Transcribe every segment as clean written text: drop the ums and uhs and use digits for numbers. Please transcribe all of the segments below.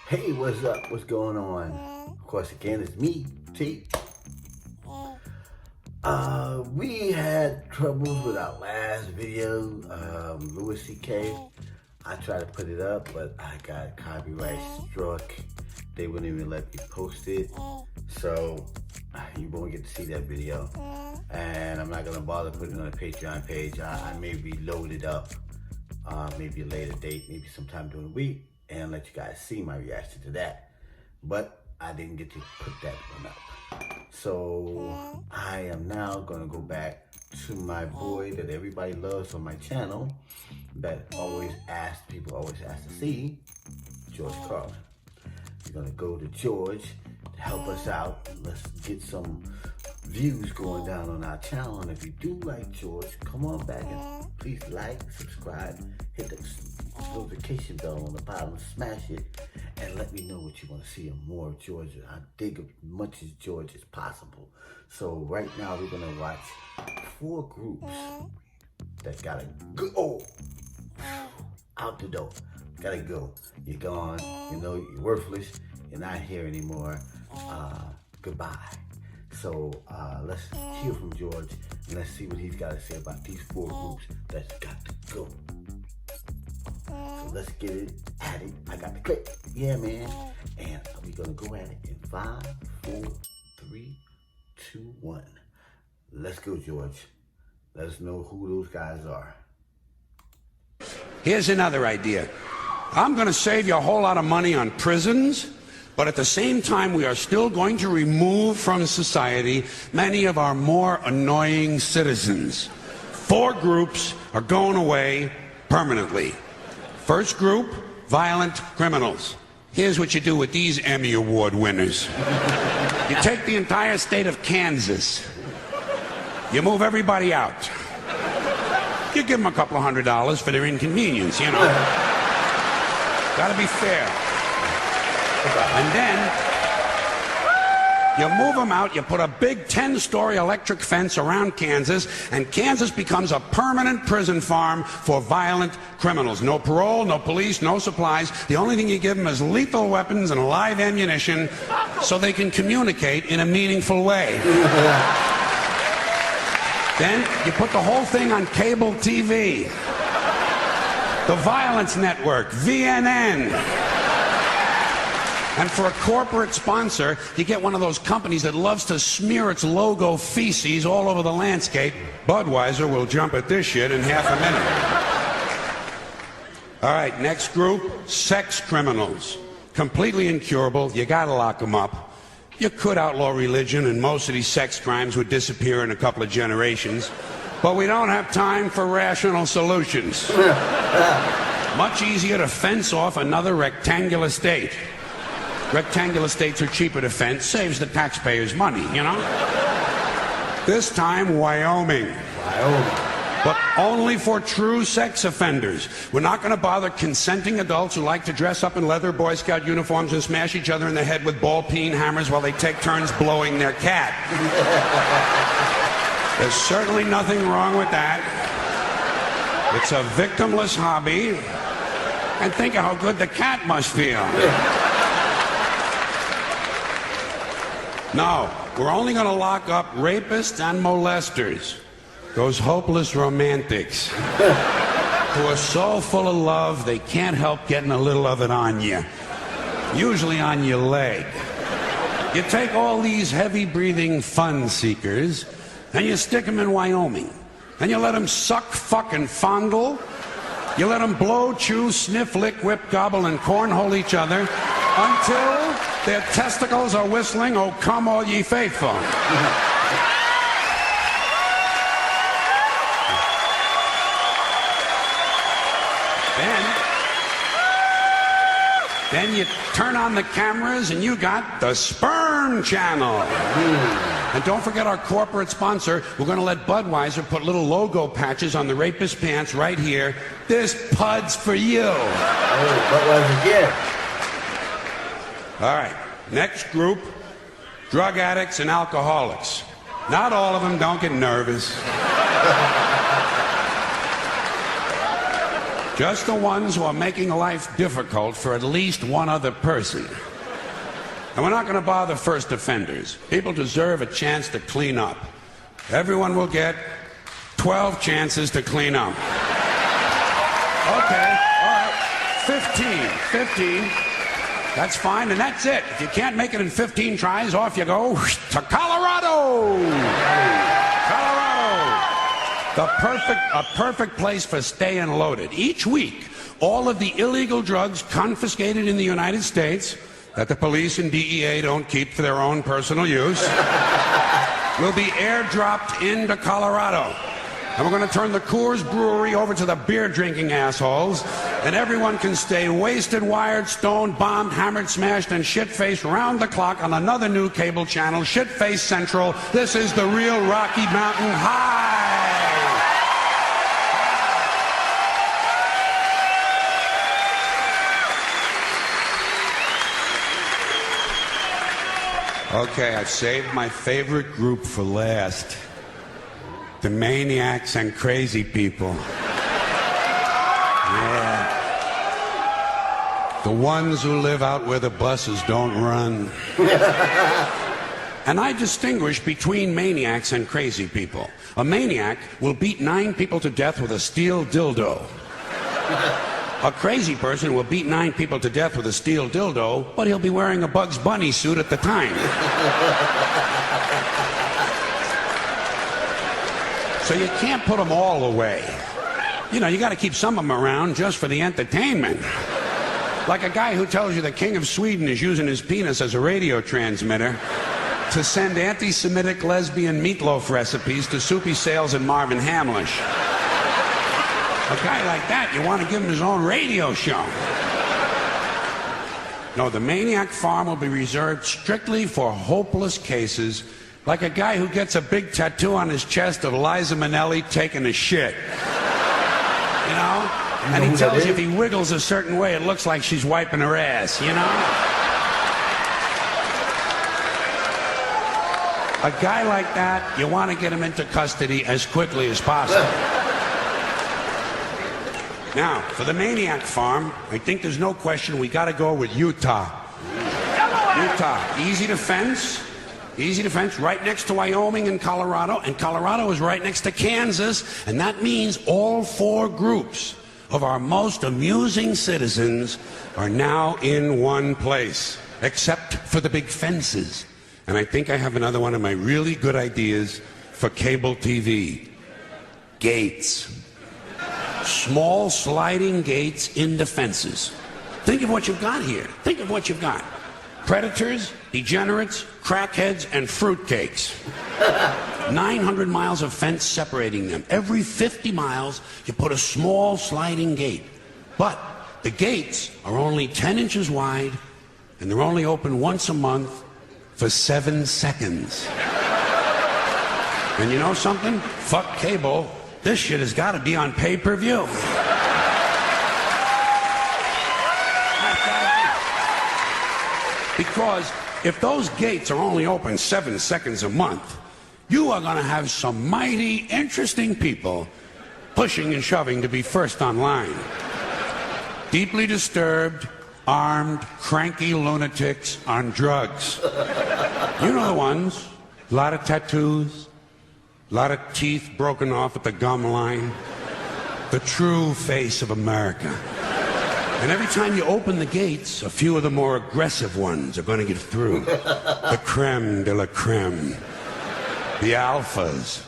Hey, what's up? What's going on? Of course, again, it's me, T. We had troubles with our last video, Louis C.K. I tried to put it up, but I got copyright struck. They wouldn't even let me post it. So, you won't get to see that video. And I'm not gonna bother putting it on the Patreon page. I may reload it up, maybe a later date, maybe sometime during the week, and let you guys see my reaction to that. But I didn't get to put that one up. So I am now gonna go back to my boy that everybody loves on my channel, that people always ask to see, George Carlin. We're gonna go to George to help us out. Let's get some views going down on our channel. And if you do like George, come on back and please like, subscribe, hit the notification bell on the bottom, smash it, and let me know what you want to see of more of George. I dig as much as George as possible. So right now we're gonna watch 4 groups that gotta go out the door. Gotta go. You're gone. You know you're worthless. You're not here anymore. Goodbye. So let's hear from George and let's see what he's got to say about these 4 groups that's got to go. So let's get it at it. I got the clip. Yeah, man. And we're going to go at it in 5, 4, 3, 2, 1. Let's go, George. Let us know who those guys are. Here's another idea. I'm going to save you a whole lot of money on prisons, but at the same time, we are still going to remove from society many of our more annoying citizens. 4 groups are going away permanently. First group, violent criminals. Here's what you do with these Emmy Award winners. You take the entire state of Kansas. You move everybody out. You give them a couple of $100 for their inconvenience, you know. Gotta be fair. And then you move them out, you put a big 10-story electric fence around Kansas, and Kansas becomes a permanent prison farm for violent criminals. No parole, no police, no supplies. The only thing you give them is lethal weapons and live ammunition so they can communicate in a meaningful way. Then you put the whole thing on cable TV. The Violence Network, VNN. And for a corporate sponsor, you get one of those companies that loves to smear its logo feces all over the landscape. Budweiser will jump at this shit in half a minute. All right, next group, sex criminals. Completely incurable, you gotta lock them up. You could outlaw religion and most of these sex crimes would disappear in a couple of generations. But we don't have time for rational solutions. Much easier to fence off another rectangular state. Rectangular states are cheaper to fence, saves the taxpayers money, you know? This time, Wyoming. But only for true sex offenders. We're not going to bother consenting adults who like to dress up in leather Boy Scout uniforms and smash each other in the head with ball-peen hammers while they take turns blowing their cat. There's certainly nothing wrong with that. It's a victimless hobby. And think of how good the cat must feel. No, we're only going to lock up rapists and molesters. Those hopeless romantics who are so full of love they can't help getting a little of it on you. Usually on your leg. You take all these heavy-breathing fun seekers and you stick them in Wyoming. And you let them suck, fuck, and fondle. You let them blow, chew, sniff, lick, whip, gobble, and cornhole each other until their testicles are whistling, "Oh, come all ye faithful." Then you turn on the cameras and you got the Sperm Channel. And don't forget our corporate sponsor. We're going to let Budweiser put little logo patches on the rapist pants right here. This pud's for you. Oh, Budweiser again. All right, next group, drug addicts and alcoholics. Not all of them, don't get nervous. Just the ones who are making life difficult for at least one other person. And we're not going to bother first offenders. People deserve a chance to clean up. Everyone will get 12 chances to clean up. Okay, all right. 15. That's fine, and that's it. If you can't make it in 15 tries, off you go to Colorado. A perfect place for staying loaded. Each week, all of the illegal drugs confiscated in the United States that the police and DEA don't keep for their own personal use will be airdropped into Colorado. And we're going to turn the Coors Brewery over to the beer-drinking assholes, and everyone can stay wasted, wired, stoned, bombed, hammered, smashed, and shit-faced round the clock on another new cable channel, Shit-Face Central. This is the real Rocky Mountain High. Okay, I've saved my favorite group for last. The maniacs and crazy people. Yeah. The ones who live out where the buses don't run. And I distinguish between maniacs and crazy people. A maniac will beat 9 people to death with a steel dildo. A crazy person will beat 9 people to death with a steel dildo, but he'll be wearing a Bugs Bunny suit at the time. So you can't put them all away. You know, you got to keep some of them around just for the entertainment. Like a guy who tells you the King of Sweden is using his penis as a radio transmitter to send anti-Semitic lesbian meatloaf recipes to Soupy Sales and Marvin Hamlish. A guy like that, you want to give him his own radio show. No, the Maniac Farm will be reserved strictly for hopeless cases, like a guy who gets a big tattoo on his chest of Liza Minnelli taking a shit. You know? And he tells you if he wiggles a certain way, it looks like she's wiping her ass, you know? A guy like that, you want to get him into custody as quickly as possible. Now, for the Maniac Farm, I think there's no question we got to go with Utah. Utah, easy to fence, right next to Wyoming and Colorado is right next to Kansas, and that means all 4 groups of our most amusing citizens are now in one place, except for the big fences. And I think I have another one of my really good ideas for cable TV. Gates. Small sliding gates into fences. Think of what you've got here. Think of what you've got. Predators, degenerates, crackheads, and fruitcakes. 900 miles of fence separating them. Every 50 miles, you put a small sliding gate. But the gates are only 10 inches wide, and they're only open once a month for 7 seconds. And you know something? Fuck cable. This shit has got to be on pay-per-view. Because if those gates are only open 7 seconds a month, you are going to have some mighty interesting people pushing and shoving to be first online. Deeply disturbed, armed, cranky lunatics on drugs. You know the ones. A lot of tattoos. A lot of teeth broken off at the gum line. The true face of America. And every time you open the gates, a few of the more aggressive ones are going to get through. The creme de la creme. The alphas.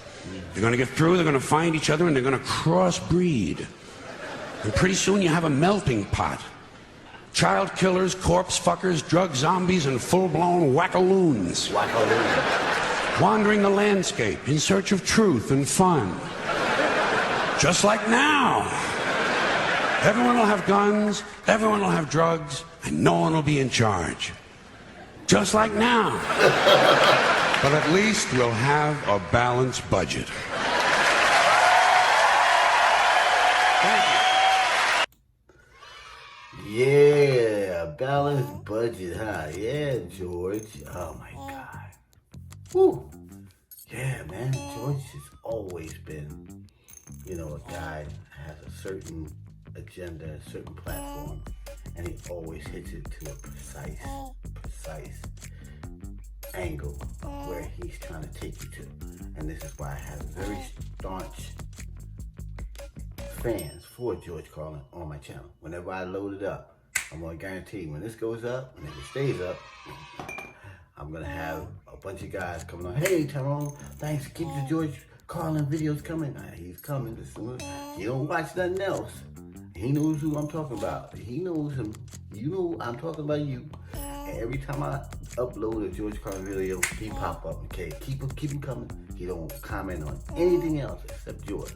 They're going to get through, they're going to find each other, and they're going to crossbreed. And pretty soon you have a melting pot. Child killers, corpse fuckers, drug zombies, and full-blown wackaloons. Wandering the landscape in search of truth and fun. Just like now. Everyone will have guns, everyone will have drugs, and no one will be in charge. Just like now. But at least we'll have a balanced budget. Thank you. Yeah, balanced budget, huh? Yeah, George. Oh my God. Woo. Yeah, man. George has always been, you know, a guy that has a certain agenda, a certain platform, and he always hits it to a precise angle of where he's trying to take you to. And this is why I have very staunch fans for George Carlin on my channel. Whenever I load it up, I'm gonna guarantee when this goes up, and if it stays up, I'm gonna have a bunch of guys coming on. Hey Tyrone, thanks. Keep the George Carlin videos coming. He's coming as soon as he don't watch nothing else. He knows who I'm talking about. He knows him. You know I'm talking about you. And every time I upload a George Carlin video, he pop up. Okay, keep him coming. He don't comment on anything else except George.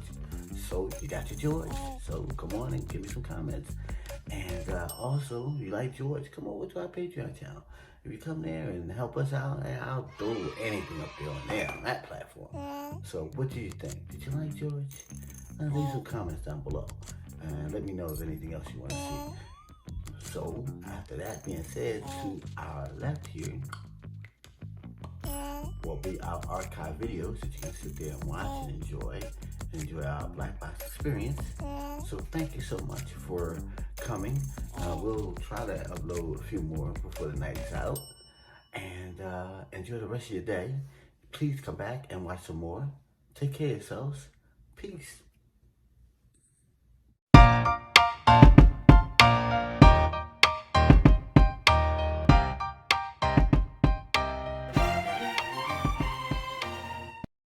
So you got your George. So come on and give me some comments. And also, you like George, come over to our Patreon channel. If you come there and help us out, I'll throw anything up there on that platform. So what do you think? Did you like George? Leave some comments down below. And let me know if anything else you want to see. So, after that being said, to our left here will be our archive videos that you can sit there and watch and enjoy our BlackBox experience. So thank you so much for coming. We'll try to upload a few more before the night is out. And enjoy the rest of your day. Please come back and watch some more. Take care of yourselves. Peace.